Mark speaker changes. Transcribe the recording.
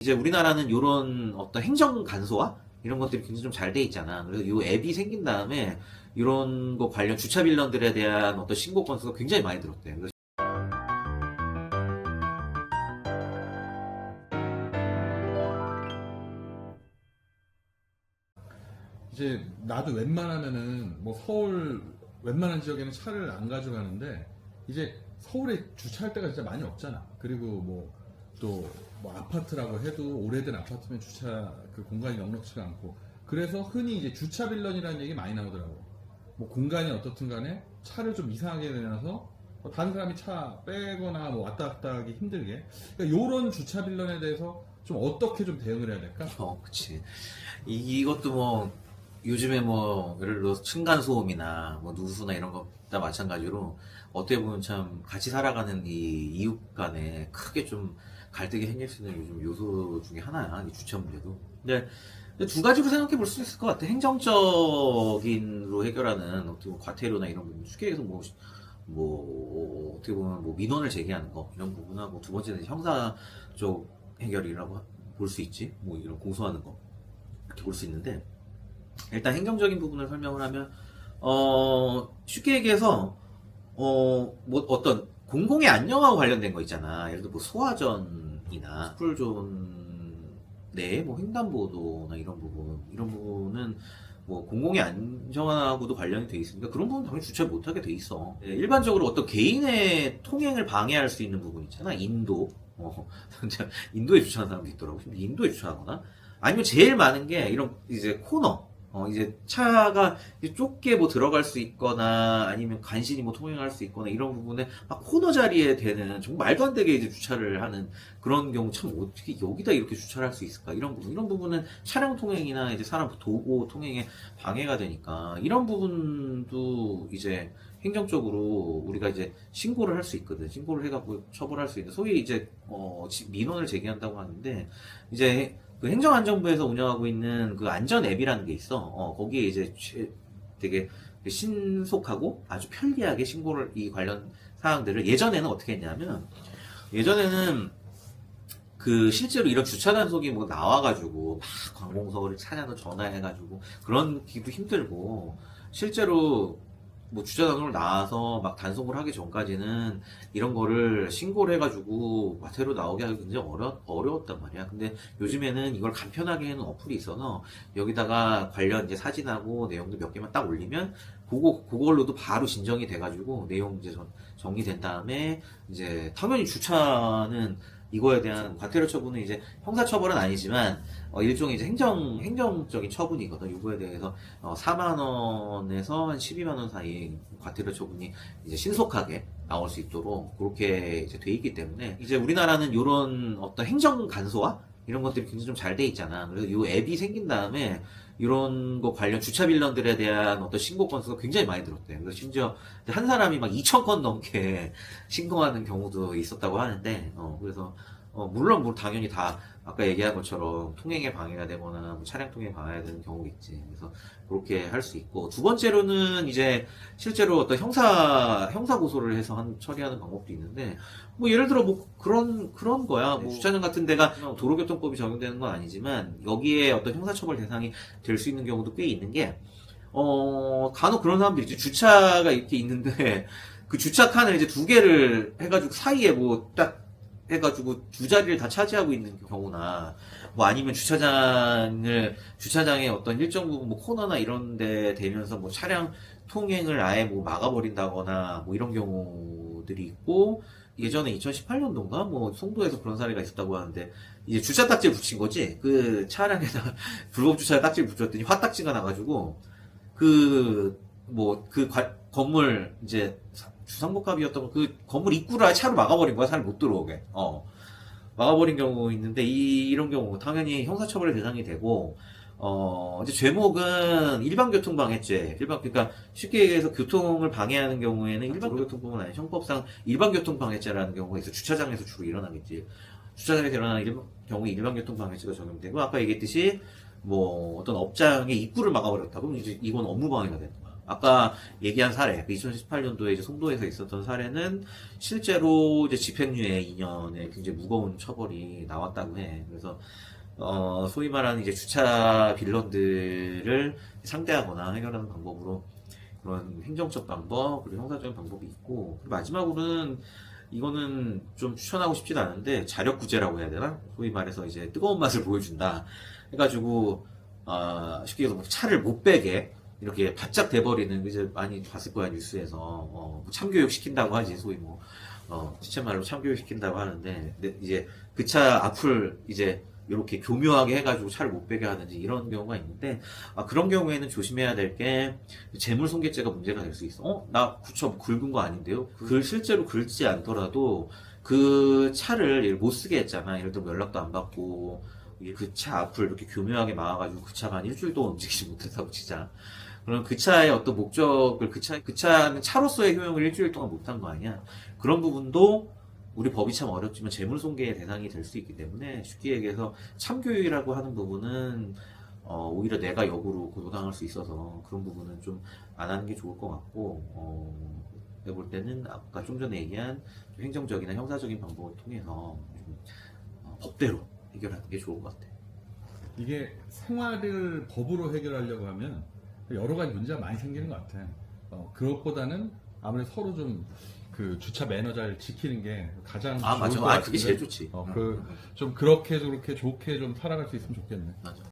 Speaker 1: 이제 우리나라는 요런 어떤 행정 간소화 이런 것들이 굉장히 좀 잘 돼 있잖아. 그래서 요 앱이 생긴 다음에 이런 거 관련 주차 빌런들에 대한 어떤 신고 건수가 굉장히 많이 늘었대. 그래서
Speaker 2: 이제 나도 웬만하면은 뭐 서울 웬만한 지역에는 차를 안 가져가는데 이제 서울에 주차할 데가 진짜 많이 없잖아. 그리고 뭐 또 뭐 아파트라고 해도 오래된 아파트면 주차 그 공간이 넉넉치가 않고 그래서 흔히 이제 주차 빌런이라는 얘기 많이 나오더라고. 뭐 공간이 어떻든 간에 차를 좀 이상하게 내놔서 뭐 다른 사람이 차 빼거나 뭐 왔다 갔다 하기 힘들게. 그러니까 요런 주차 빌런에 대해서 좀 어떻게 좀 대응을 해야 될까?
Speaker 1: 그치. 이것도 뭐 요즘에 뭐 예를 들어 층간 소음이나 뭐 누수나 이런 것다 마찬가지로 어떻게 보면 참 같이 살아가는 이 이웃 간에 크게 좀 갈등이 생길 수 있는 요즘 요소 중에 하나야. 이 주차 문제도. 근데 두 가지로 생각해 볼 수 있을 것 같아. 행정적인로 해결하는 어떻게 보면 과태료나 이런 부분. 쉽게 해서 뭐 어떻게 보면 뭐 민원을 제기하는 거 이런 부분하고 두 번째는 형사 쪽 해결이라고 볼 수 있지. 뭐 이런 공소하는 거 이렇게 볼 수 있는데 일단 행정적인 부분을 설명을 하면 쉽게 얘기해서 뭐 어떤 공공의 안녕하고 관련된 거 있잖아. 예를 들어 뭐 소화전이나 스쿨존 내에 뭐 횡단보도나 이런 부분은 뭐 공공의 안전하고도 관련이 돼 있으니까 그런 부분 당연히 주차 못하게 돼 있어. 일반적으로 어떤 개인의 통행을 방해할 수 있는 부분 있잖아. 인도에 주차하는 사람도 있더라고. 인도에 주차하거나 아니면 제일 많은 게 이런 이제 코너. 이제 차가 이제 좁게 뭐 들어갈 수 있거나 아니면 간신히 뭐 통행할 수 있거나 이런 부분에 막 코너 자리에 되는 정말 말도 안 되게 이제 주차를 하는 그런 경우 참 어떻게 여기다 이렇게 주차를 할 수 있을까 이런 부분은 차량 통행이나 이제 사람 도보 통행에 방해가 되니까 이런 부분도 이제 행정적으로 우리가 이제 신고를 할 수 있거든. 신고를 해갖고 처벌할 수 있는 소위 이제 민원을 제기한다고 하는데 이제 그 행정안전부에서 운영하고 있는 그 안전 앱이라는 게 있어. 거기에 이제 되게 신속하고 아주 편리하게 신고를 이 관련 사항들을 예전에는 어떻게 했냐면 예전에는 그 실제로 이런 주차 단속이 뭐 나와가지고 막 관공서를 찾아서 전화해가지고 그런 기도 힘들고 실제로 뭐 주차 단속을 나와서 막 단속을 하기 전까지는 이런 거를 신고를 해가지고 과태료 나오게 하기 굉장히 어려웠단 말이야. 근데 요즘에는 이걸 간편하게 해놓은 어플이 있어서 여기다가 관련 이제 사진하고 내용도 몇 개만 딱 올리면 그걸로도 바로 진정이 돼가지고 내용 이제 정리된 다음에 이제 당연히 주차는 이거에 대한 과태료 처분은 이제 형사처벌은 아니지만 일종의 이제 행정적인 처분이거든. 이거에 대해서 4만 원에서 한 12만 원 사이 과태료 처분이 이제 신속하게 나올 수 있도록 그렇게 이제 돼 있기 때문에 이제 우리나라는 이런 어떤 행정 간소화 이런 것들이 굉장히 좀 잘 돼 있잖아. 그래서 이 앱이 생긴 다음에 이런 거 관련 주차 빌런들에 대한 어떤 신고 건수가 굉장히 많이 늘었대. 그래서 심지어 한 사람이 막 2,000건 넘게 신고하는 경우도 있었다고 하는데, 그래서 물론 뭐 당연히 다 아까 얘기한 것처럼 통행에 방해가 되거나 뭐 차량 통행에 방해가 되는 경우가 있지. 그래서 그렇게 할 수 있고 두 번째로는 이제 실제로 어떤 형사 고소를 해서 처리하는 방법도 있는데 뭐 예를 들어 뭐 그런 거야. 뭐 주차장 같은 데가 도로교통법이 적용되는 건 아니지만 여기에 어떤 형사처벌 대상이 될 수 있는 경우도 꽤 있는 게 간혹 그런 사람들이 있지. 주차가 이렇게 있는데 그 주차 칸을 이제 두 개를 해가지고 사이에 뭐 딱 해가지고 두 자리를 다 차지하고 있는 경우나 뭐 아니면 주차장의 어떤 일정 부분 뭐 코너나 이런 데 되면서 뭐 차량 통행을 아예 뭐 막아버린다거나 뭐 이런 경우들이 있고 예전에 2018년도인가 뭐 송도에서 그런 사례가 있었다고 하는데 이제 주차 딱지를 붙인 거지. 그 차량에다가 불법 주차 딱지를 붙였더니 화딱지가 나가지고 건물 이제 주상복합이었던 그 건물 입구를 아예 차로 막아버린 거야. 사람이 못 들어오게. 막아버린 경우 있는데 이런 경우 당연히 형사처벌의 대상이 되고 이제 죄목은 일반교통방해죄. 그러니까 쉽게 얘기해서 교통을 방해하는 경우에는 도로교통법은 아니라 형법상 일반교통방해죄라는 경우가 있어. 주차장에서 주로 일어나겠지. 주차장에서 일어나는 경우에 일반교통방해죄가 적용되고 아까 얘기했듯이 뭐 어떤 업장의 입구를 막아버렸다. 그럼 이제 이건 업무방해가 되는 거야. 아까 얘기한 사례, 2018년도에 이제 송도에서 있었던 사례는 실제로 이제 집행유예 2년의 굉장히 무거운 처벌이 나왔다고 해. 그래서 소위 말하는 이제 주차 빌런들을 상대하거나 해결하는 방법으로 그런 행정적 방법, 그리고 형사적인 방법이 있고, 그리고 마지막으로는 이거는 좀 추천하고 싶진 않은데 자력구제라고 해야 되나? 소위 말해서 이제 뜨거운 맛을 보여준다. 해가지고 쉽게 얘기해서 뭐 차를 못 빼게 이렇게 바짝 돼버리는 이제 많이 봤을 거야 뉴스에서 뭐 참교육 시킨다고 하지 소위 뭐 시체말로 참교육 시킨다고 하는데 근데 이제 그 차 앞을 이제 이렇게 교묘하게 해가지고 차를 못 빼게 하는지 이런 경우가 있는데 그런 경우에는 조심해야 될 게 재물손괴죄가 문제가 될 수 있어. 나 구처 긁은 거 아닌데요? 실제로 긁지 않더라도 그 차를 못 쓰게 했잖아. 예를 들면 연락도 안 받고 그 차 앞을 이렇게 교묘하게 막아가지고 그 차가 한 일주일 동안 움직이지 못했다고 치자. 그럼 그 차의 어떤 목적을 그 차는 차로서의 효용을 일주일 동안 못한 거 아니야? 그런 부분도 우리 법이 참 어렵지만 재물손괴의 대상이 될 수 있기 때문에 쉽게 얘기해서 참교육이라고 하는 부분은 오히려 내가 역으로 고소당할 수 있어서 그런 부분은 좀 안 하는 게 좋을 것 같고 내가 볼 때는 아까 좀 전에 얘기한 좀 행정적이나 형사적인 방법을 통해서 좀 법대로 해결하는 게 좋을 것 같아.
Speaker 2: 이게 생활을 법으로 해결하려고 하면 여러 가지 문제가 많이 생기는 것 같아. 그것보다는 아무래도 서로 좀 그 주차 매너 잘 지키는 게 가장 좋을
Speaker 1: 맞아.
Speaker 2: 것 같은데.
Speaker 1: 그게 제일 좋지.
Speaker 2: 좀 그렇게 좋게 좀 살아갈 수 있으면 좋겠네.
Speaker 1: 맞아.